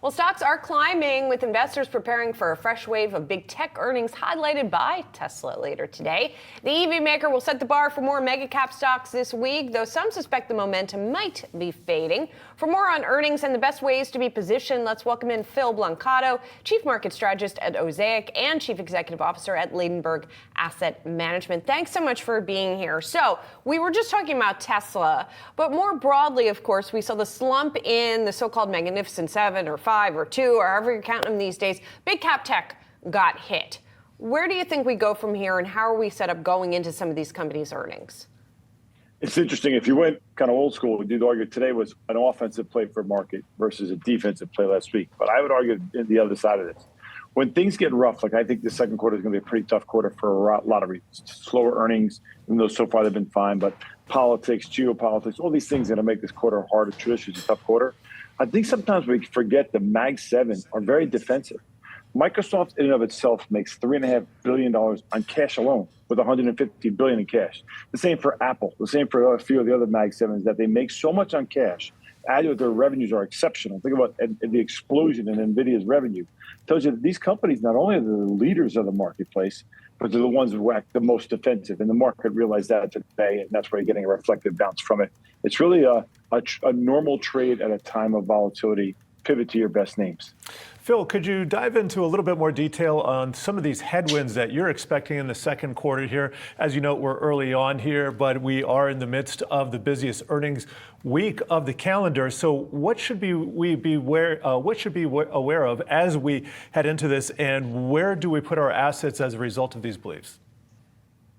Well, stocks are climbing with investors preparing for a fresh wave of big tech earnings highlighted by Tesla later today. The EV maker will set the bar for more mega cap stocks this week, though some suspect the momentum might be fading. For more on earnings and the best ways to be positioned, let's welcome in Phil Blancato, Chief Market Strategist at Osaic and Chief Executive Officer at Ladenburg Asset Management. Thanks so much for being here. So we were just talking about Tesla, but more broadly, of course, we saw the slump in the so-called Magnificent Seven or Five or Two, or however you count them these days. Big cap tech got hit. Where do you think we go from here, and how are we set up going into some of these companies' earnings? It's interesting. If you went kind of old school, you'd argue today was an offensive play for market versus a defensive play last week. But I would argue the other side of this. When things get rough, like I think the second quarter is going to be a pretty tough quarter for a lot of reasons. Slower earnings, even though so far they've been fine, but politics, geopolitics, all these things are going to make this quarter harder. Traditionally, it's a tough quarter. I think sometimes we forget the Mag 7 are very defensive. Microsoft in and of itself makes $3.5 billion on cash alone with $150 billion in cash. The same for Apple, the same for a few of the other Mag 7s, that they make so much on cash, added with their revenues are exceptional. Think about the explosion in NVIDIA's revenue. It tells you that these companies not only are the leaders of the marketplace, but they're the ones who act the most defensive. And the market realized that today, and that's why you're getting a reflective bounce from it. It's really a normal trade at a time of volatility. Pivot to your best names. Phil, could you dive into a little bit more detail on some of these headwinds that you're expecting in the second quarter here? As you know, we're early on here, but we are in the midst of the busiest earnings week of the calendar. So what should we be aware of as we head into this, and where do we put our assets as a result of these beliefs?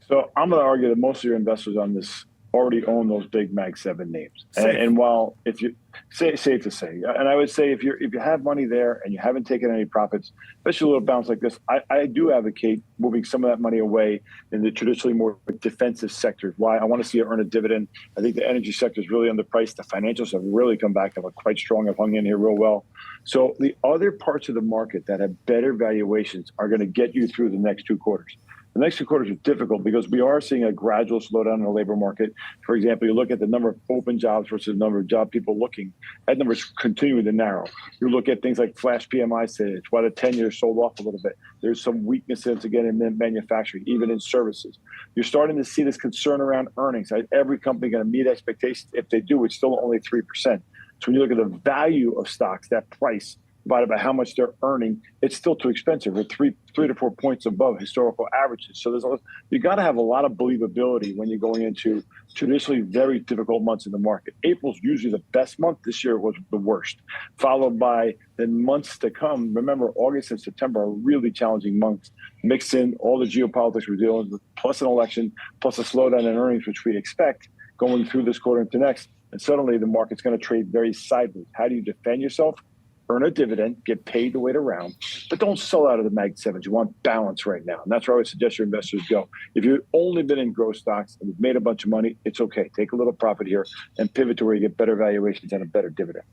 So I'm going to argue that most of your investors on this already own those big Mag 7 names. And while if you safe to say, and I would say if you have money there and you haven't taken any profits, especially a little bounce like this, I do advocate moving some of that money away in the traditionally more defensive sectors. Why? I want to see it earn a dividend. I think the energy sector is really underpriced. The financials have really come back. They look quite strong. Have hung in here real well. So the other parts of the market that have better valuations are going to get you through the next 2 quarters. The next 2 quarters are difficult because we are seeing a gradual slowdown in the labor market. For example, you look at the number of open jobs versus the number of job people looking. That number is continuing to narrow. You look at things like flash PMI sales, why the 10-year sold off a little bit. There's some weaknesses again in manufacturing, even in services. You're starting to see this concern around earnings. Every company going to meet expectations. If they do, it's still only 3%. So when you look at the value of stocks, that price divided by how much they're earning, it's still too expensive. We're 3 to 4 points above historical averages. So you got to have a lot of believability when you're going into traditionally very difficult months in the market. April's usually the best month. This year was the worst, followed by the months to come. Remember, August and September are really challenging months. Mix in all the geopolitics we're dealing with, plus an election, plus a slowdown in earnings, which we expect going through this quarter into next. And suddenly the market's going to trade very sideways. How do you defend yourself? Earn a dividend, get paid to wait around, but don't sell out of the Mag 7s. You want balance right now. And that's where I would suggest your investors go. If you've only been in growth stocks and you've made a bunch of money, it's okay. Take a little profit here and pivot to where you get better valuations and a better dividend.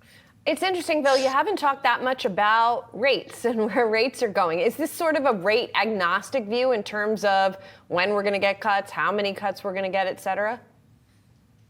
It's interesting, Bill, you haven't talked that much about rates and where rates are going. Is this sort of a rate agnostic view in terms of when we're going to get cuts, how many cuts we're going to get, et cetera?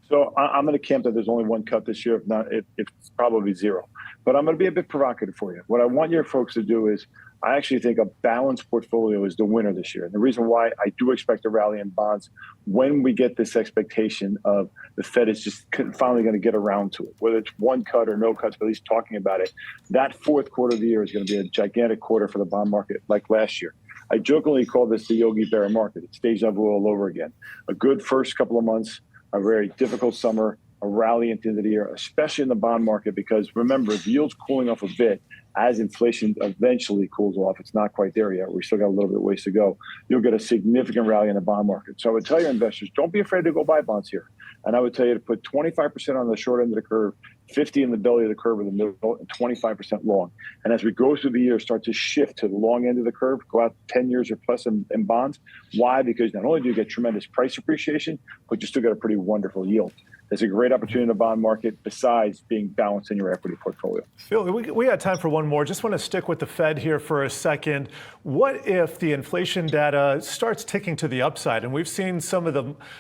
So I'm going to camp that there's only 1 cut this year. If not, it's probably 0. But I'm going to be a bit provocative for you. What I want your folks to do is, I actually think a balanced portfolio is the winner this year. And the reason why I do expect a rally in bonds when we get this expectation of the Fed is just finally going to get around to it, whether it's 1 cut or no cuts, but at least talking about it. That 4th quarter of the year is going to be a gigantic quarter for the bond market like last year. I jokingly call this the Yogi Bear market. It's deja vu all over again. A good first couple of months, a very difficult summer, a rally at the end of the year, especially in the bond market, because remember, the yield's cooling off a bit as inflation eventually cools off. It's not quite there yet. We still got a little bit of ways to go. You'll get a significant rally in the bond market. So I would tell your investors, don't be afraid to go buy bonds here. And I would tell you to put 25% on the short end of the curve, 50 in the belly of the curve in the middle, and 25% long. And as we go through the year, start to shift to the long end of the curve, go out 10 years or plus in bonds. Why? Because not only do you get tremendous price appreciation, but you still get a pretty wonderful yield. There's a great opportunity in the bond market besides being balanced in your equity portfolio. Phil, we got time for one more. Just want to stick with the Fed here for a second. What if the inflation data starts ticking to the upside? And we've seen some of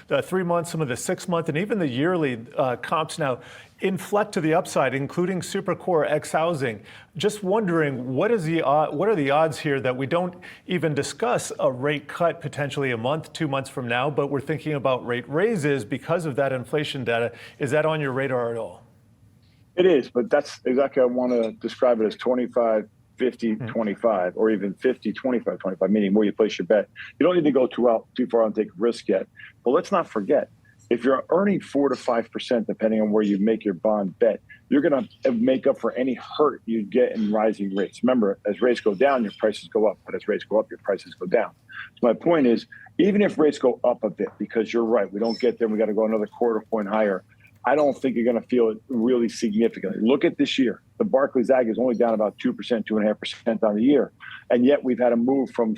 the 3 months, some of the 6 month, and even the yearly comps now inflect to the upside, including Supercore X Housing. Just wondering, what are the odds here that we don't even discuss a rate cut potentially a month, 2 months from now, but we're thinking about rate raises because of that inflation data? Is that on your radar at all? It is, but that's exactly, I want to describe it as 25, 50, 25, or even 50, 25, 25, meaning where you place your bet. You don't need to go too far and take risk yet. But let's not forget, if you're earning 4 to 5%, depending on where you make your bond bet, you're going to make up for any hurt you get in rising rates. Remember, as rates go down, your prices go up. But as rates go up, your prices go down. So my point is, even if rates go up a bit, because you're right, we don't get there, we got to go another quarter point higher, I don't think you're going to feel it really significantly. Look at this year. The Barclays Ag is only down about 2%, 2.5% on the year. And yet we've had a move from,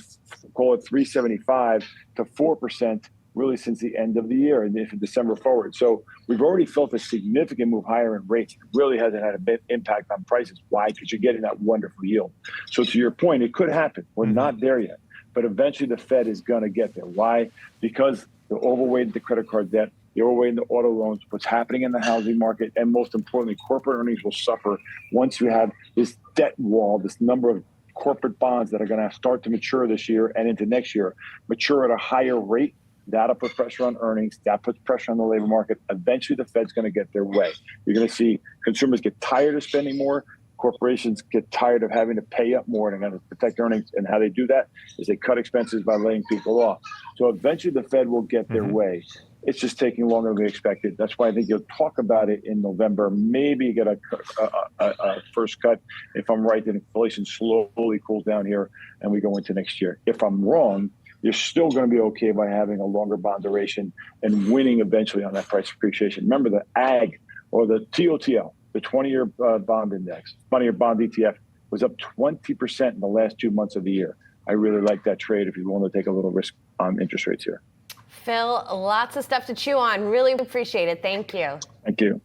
call it 3.75 to 4% really since the end of the year and from December forward. So we've already felt a significant move higher in rates. It really hasn't had a big impact on prices. Why? Because you're getting that wonderful yield. So to your point, it could happen. We're not there yet. But eventually the Fed is going to get there. Why? Because they're overweighted the credit card debt. You're overweighting the auto loans, what's happening in the housing market, and most importantly, corporate earnings will suffer once you have this debt wall, this number of corporate bonds that are going to start to mature this year and into next year, mature at a higher rate. That'll put pressure on earnings. That puts pressure on the labor market. Eventually, the Fed's going to get their way. You're going to see consumers get tired of spending more. Corporations get tired of having to pay up more, and they're going to protect earnings. And how they do that is they cut expenses by laying people off. So eventually, the Fed will get their way. It's just taking longer than we expected. That's why I think you'll talk about it in November. Maybe get a first cut. If I'm right, then inflation slowly cools down here and we go into next year. If I'm wrong, you're still going to be okay by having a longer bond duration and winning eventually on that price appreciation. Remember, the AG or the TOTL, the 20-year bond index, 20-year bond ETF, was up 20% in the last 2 months of the year. I really like that trade if you're willing to take a little risk on interest rates here. Phil, lots of stuff to chew on. Really appreciate it. Thank you. Thank you.